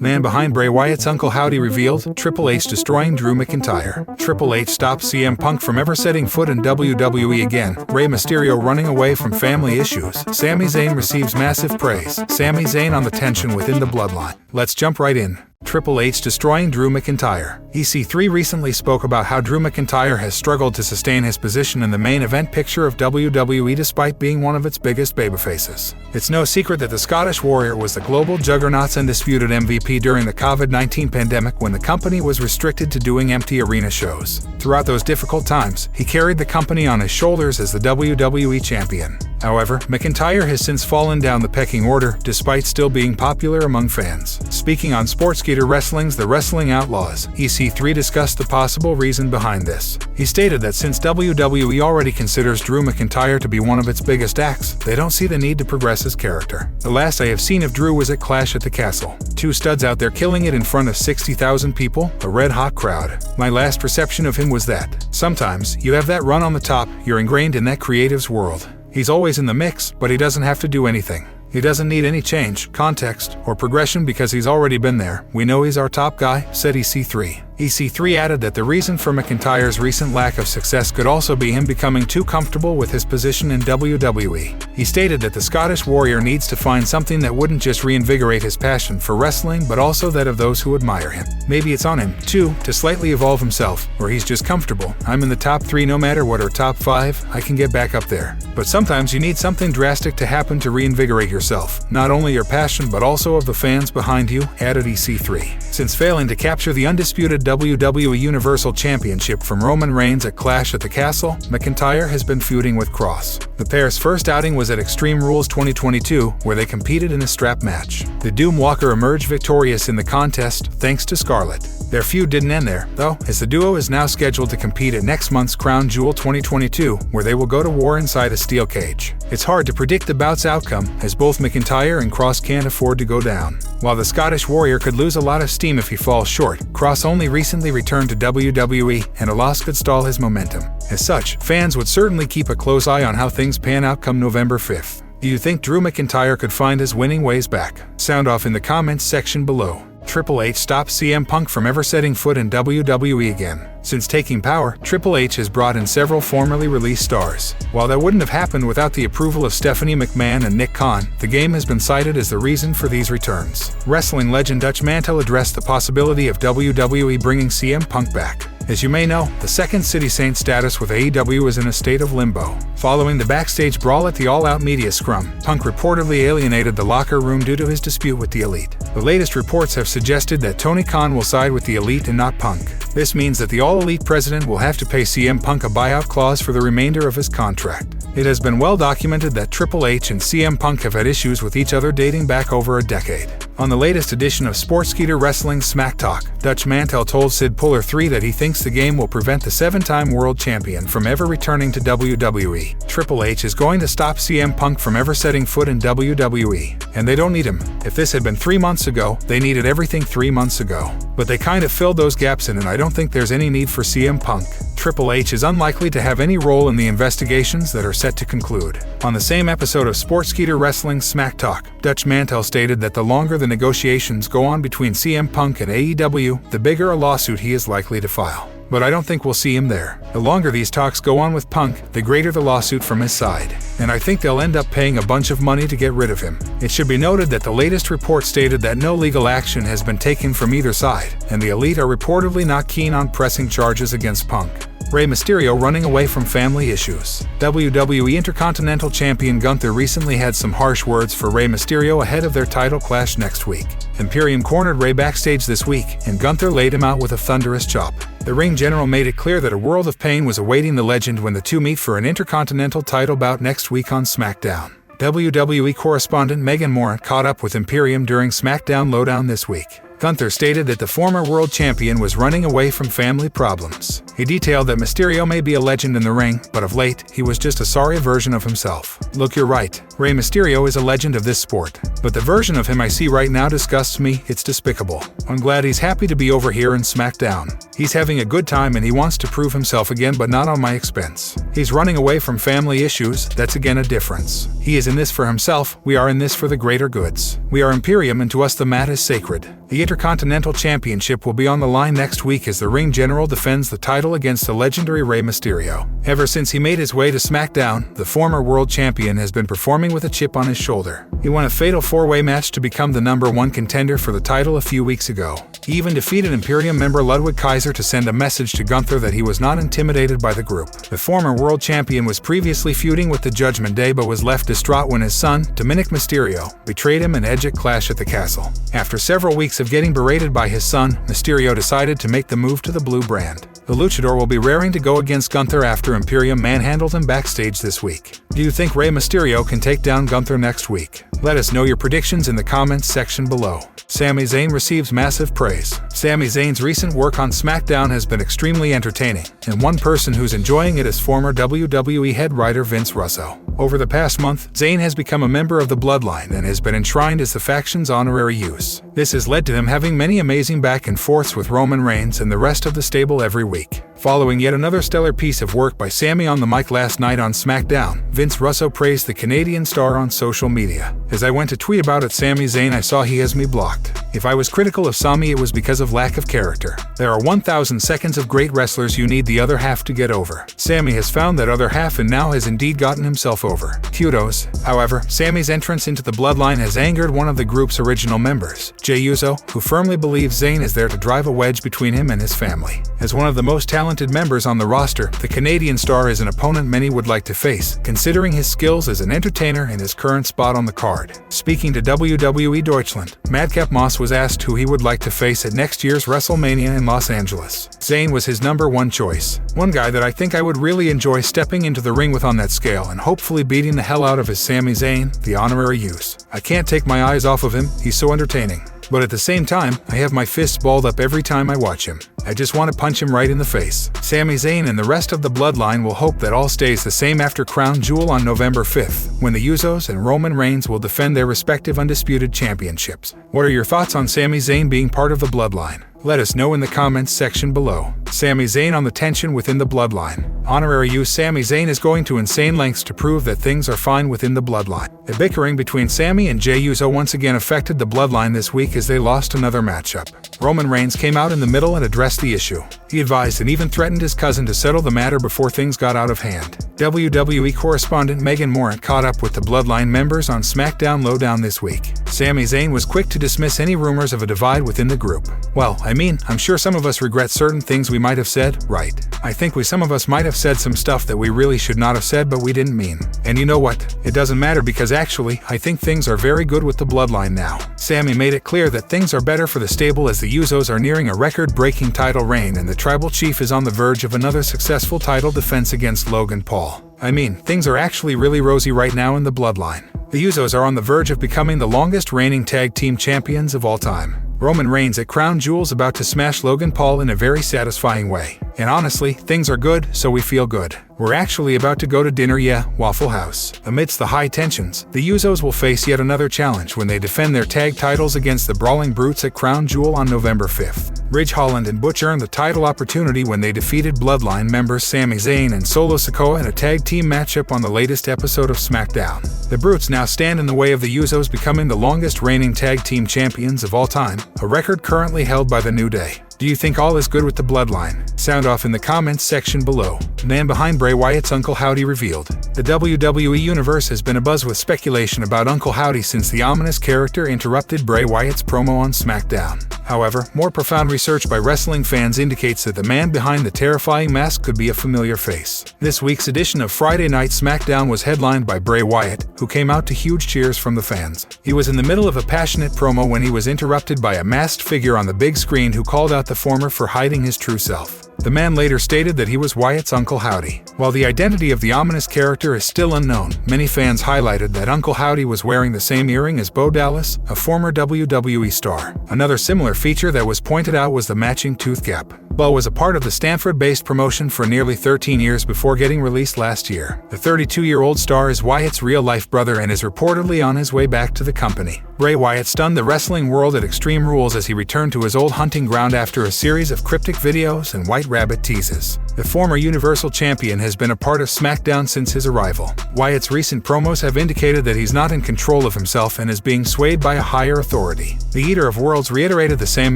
Man behind Bray Wyatt's Uncle Howdy revealed, Triple H destroying Drew McIntyre. Triple H stops CM Punk from ever setting foot in WWE again. Rey Mysterio running away from family issues. Sami Zayn receives massive praise. Sami Zayn on the tension within the Bloodline. Let's jump right in. Triple H destroying Drew McIntyre. EC3 recently spoke about how Drew McIntyre has struggled to sustain his position in the main event picture of WWE despite being one of its biggest babyfaces. It's no secret that the Scottish Warrior was the global juggernaut's undisputed MVP during the COVID-19 pandemic when the company was restricted to doing empty arena shows. Throughout those difficult times, he carried the company on his shoulders as the WWE champion. However, McIntyre has since fallen down the pecking order, despite still being popular among fans. Speaking on Sportskeeda Wrestling's The Wrestling Outlaws, EC3 discussed the possible reason behind this. He stated that since WWE already considers Drew McIntyre to be one of its biggest acts, they don't see the need to progress his character. The last I have seen of Drew was at Clash at the Castle. Two studs out there killing it in front of 60,000 people, a red-hot crowd. My last perception of him was that sometimes you have that run on the top, you're ingrained in that creative's world. He's always in the mix, but he doesn't have to do anything. He doesn't need any change, context, or progression because he's already been there. We know he's our top guy, said EC3. EC3 added that the reason for McIntyre's recent lack of success could also be him becoming too comfortable with his position in WWE. He stated that the Scottish Warrior needs to find something that wouldn't just reinvigorate his passion for wrestling but also that of those who admire him. Maybe it's on him, too, to slightly evolve himself, or he's just comfortable. I'm in the top 3 no matter what, or top 5, I can get back up there. But sometimes you need something drastic to happen to reinvigorate yourself, not only your passion but also of the fans behind you, added EC3. Since failing to capture the undisputed WWE Universal Championship from Roman Reigns at Clash at the Castle, McIntyre has been feuding with Cross. The pair's first outing was at Extreme Rules 2022, where they competed in a strap match. The Doom Walker emerged victorious in the contest, thanks to Scarlett. Their feud didn't end there, though, as the duo is now scheduled to compete at next month's Crown Jewel 2022, where they will go to war inside a steel cage. It's hard to predict the bout's outcome, as both McIntyre and Cross can't afford to go down. While the Scottish Warrior could lose a lot of steam if he falls short, Cross only recently returned to WWE, and a loss could stall his momentum. As such, fans would certainly keep a close eye on how things pan out come November 5th. Do you think Drew McIntyre could find his winning ways back? Sound off in the comments section below. Triple H stops CM Punk from ever setting foot in WWE again. Since taking power, Triple H has brought in several formerly released stars. While that wouldn't have happened without the approval of Stephanie McMahon and Nick Khan, the game has been cited as the reason for these returns. Wrestling legend Dutch Mantel addressed the possibility of WWE bringing CM Punk back. As you may know, the Second City Saint status with AEW is in a state of limbo. Following the backstage brawl at the All Out Media Scrum, Punk reportedly alienated the locker room due to his dispute with the Elite. The latest reports have suggested that Tony Khan will side with the Elite and not Punk. This means that the All Elite president will have to pay CM Punk a buyout clause for the remainder of his contract. It has been well documented that Triple H and CM Punk have had issues with each other dating back over a decade. On the latest edition of Sportskeeda Wrestling's Smack Talk, Dutch Mantel told Sid Puller III that he thinks the game will prevent the 7-time world champion from ever returning to WWE. Triple H is going to stop CM Punk from ever setting foot in WWE, and they don't need him. If this had been 3 months ago, they needed everything 3 months ago. But they kind of filled those gaps in, and I don't think there's any need for CM Punk. Triple H is unlikely to have any role in the investigations that are set to conclude. On the same episode of Sportskeeda Wrestling's Smack Talk, Dutch Mantel stated that the longer the negotiations go on between CM Punk and AEW, the bigger a lawsuit he is likely to file. But I don't think we'll see him there. The longer these talks go on with Punk, the greater the lawsuit from his side. And I think they'll end up paying a bunch of money to get rid of him. It should be noted that the latest report stated that no legal action has been taken from either side, and the Elite are reportedly not keen on pressing charges against Punk. Rey Mysterio running away from family issues. WWE Intercontinental Champion Gunther recently had some harsh words for Rey Mysterio ahead of their title clash next week. Imperium cornered Rey backstage this week, and Gunther laid him out with a thunderous chop. The ring general made it clear that a world of pain was awaiting the legend when the two meet for an Intercontinental title bout next week on SmackDown. WWE correspondent Megan Morant caught up with Imperium during SmackDown Lowdown this week. Gunther stated that the former world champion was running away from family problems. He detailed that Mysterio may be a legend in the ring, but of late, he was just a sorry version of himself. Look, you're right. Rey Mysterio is a legend of this sport. But the version of him I see right now disgusts me. It's despicable. I'm glad he's happy to be over here in SmackDown. He's having a good time and he wants to prove himself again, but not on my expense. He's running away from family issues. That's again a difference. He is in this for himself. We are in this for the greater goods. We are Imperium and to us the mat is sacred. The Intercontinental Championship will be on the line next week as the Ring General defends the title against the legendary Rey Mysterio. Ever since he made his way to SmackDown, the former world champion has been performing with a chip on his shoulder. He won a fatal four-way match to become the #1 contender for the title a few weeks ago. He even defeated Imperium member Ludwig Kaiser to send a message to Gunther that he was not intimidated by the group. The former world champion was previously feuding with the Judgment Day but was left distraught when his son, Dominic Mysterio, betrayed him in an epic clash at the castle. After several weeks of getting berated by his son, Mysterio decided to make the move to the blue brand. The luchador will be raring to go against Gunther after Imperium manhandled him backstage this week. Do you think Rey Mysterio can take down Gunther next week? Let us know your predictions in the comments section below. Sami Zayn receives massive praise. Sami Zayn's recent work on SmackDown has been extremely entertaining, and one person who's enjoying it is former WWE head writer Vince Russo. Over the past month, Zayn has become a member of the Bloodline and has been enshrined as the faction's honorary use. This has led to him having many amazing back and forths with Roman Reigns and the rest of the stable every week. Following yet another stellar piece of work by Sami on the mic last night on SmackDown, Vince Russo praised the Canadian star on social media. As I went to tweet about it, Sami Zayn, I saw he has me blocked. If I was critical of Sami, it was because of lack of character. There are 1,000 seconds of great wrestlers, you need the other half to get over. Sami has found that other half and now has indeed gotten himself over. Kudos. However, Sami's entrance into the Bloodline has angered one of the group's original members, Jey Uso, who firmly believes Zayn is there to drive a wedge between him and his family. As one of the most talented members on the roster, the Canadian star is an opponent many would like to face, considering his skills as an entertainer and his current spot on the card. Speaking to WWE Deutschland, Madcap Moss was asked who he would like to face at next year's WrestleMania in Los Angeles. Zayn was his #1 choice. One guy that I think I would really enjoy stepping into the ring with on that scale and hopefully beating the hell out of is Sami Zayn, the honorary use. I can't take my eyes off of him, he's so entertaining. But at the same time, I have my fists balled up every time I watch him. I just want to punch him right in the face. Sami Zayn and the rest of the Bloodline will hope that all stays the same after Crown Jewel on November 5th, when the Usos and Roman Reigns will defend their respective undisputed championships. What are your thoughts on Sami Zayn being part of the Bloodline? Let us know in the comments section below. Sami Zayn on the tension within the Bloodline. Honorary use Sami Zayn is going to insane lengths to prove that things are fine within the Bloodline. The bickering between Sami and Jey Uso once again affected the Bloodline this week as they lost another matchup. Roman Reigns came out in the middle and addressed the issue. He advised and even threatened his cousin to settle the matter before things got out of hand. WWE correspondent Megan Morant caught up with the Bloodline members on SmackDown Lowdown this week. Sami Zayn was quick to dismiss any rumors of a divide within the group. Well, I'm sure some of us regret certain things we might have said, right? I think some of us might have said some stuff that we really should not have said but we didn't mean. And you know what? It doesn't matter because actually, I think things are very good with the Bloodline now. Sami made it clear that things are better for the stable as the Usos are nearing a record-breaking title reign and the Tribal Chief is on the verge of another successful title defense against Logan Paul. Things are actually really rosy right now in the Bloodline. The Usos are on the verge of becoming the longest reigning tag team champions of all time. Roman Reigns at Crown Jewel's about to smash Logan Paul in a very satisfying way. And honestly, things are good, so we feel good. We're actually about to go to dinner, yeah, Waffle House. Amidst the high tensions, the Usos will face yet another challenge when they defend their tag titles against the Brawling Brutes at Crown Jewel on November 5th. Ridge Holland and Butch earned the title opportunity when they defeated Bloodline members Sami Zayn and Solo Sikoa in a tag team matchup on the latest episode of SmackDown. The Brutes now stand in the way of the Usos becoming the longest reigning tag team champions of all time, a record currently held by the New Day. Do you think all is good with the Bloodline? Sound off in the comments section below. Man behind Bray Wyatt's Uncle Howdy revealed. The WWE Universe has been abuzz with speculation about Uncle Howdy since the ominous character interrupted Bray Wyatt's promo on SmackDown. However, more profound research by wrestling fans indicates that the man behind the terrifying mask could be a familiar face. This week's edition of Friday Night SmackDown was headlined by Bray Wyatt, who came out to huge cheers from the fans. He was in the middle of a passionate promo when he was interrupted by a masked figure on the big screen who called out the former for hiding his true self. The man later stated that he was Wyatt's Uncle Howdy. While the identity of the ominous character is still unknown, many fans highlighted that Uncle Howdy was wearing the same earring as Bo Dallas, a former WWE star. Another similar feature that was pointed out was the matching tooth gap. Bo was a part of the Stanford-based promotion for nearly 13 years before getting released last year. The 32-year-old star is Wyatt's real-life brother and is reportedly on his way back to the company. Bray Wyatt stunned the wrestling world at Extreme Rules as he returned to his old hunting ground after a series of cryptic videos and White Rabbit teases. The former Universal Champion has been a part of SmackDown since his arrival. Wyatt's recent promos have indicated that he's not in control of himself and is being swayed by a higher authority. The Eater of Worlds reiterated the same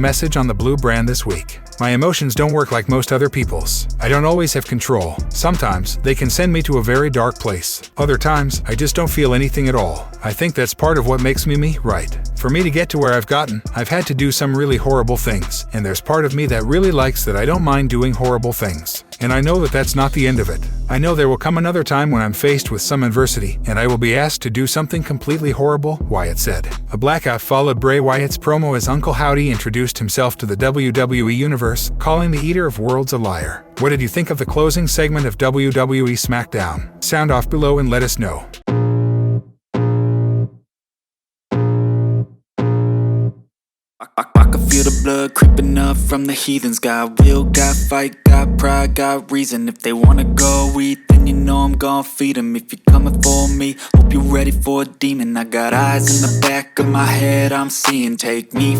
message on the Blue brand this week. My emotions don't work like most other people's. I don't always have control. Sometimes, they can send me to a very dark place. Other times, I just don't feel anything at all. I think that's part of what makes me me, right? For me to get to where I've gotten, I've had to do some really horrible things, and there's part of me that really likes that I don't mind doing horrible things. And I know that that's not the end of it. I know there will come another time when I'm faced with some adversity, and I will be asked to do something completely horrible, Wyatt said. A blackout followed Bray Wyatt's promo as Uncle Howdy introduced himself to the WWE Universe, calling the Eater of Worlds a liar. What did you think of the closing segment of WWE SmackDown? Sound off below and let us know. I can feel the blood creeping up from the heathens. Got will, got fight, got pride, got reason. If they wanna go eat, then you know I'm gon' feed them. If you're coming for me, hope you're ready for a demon. I got eyes in the back of my head, I'm seeing. Take me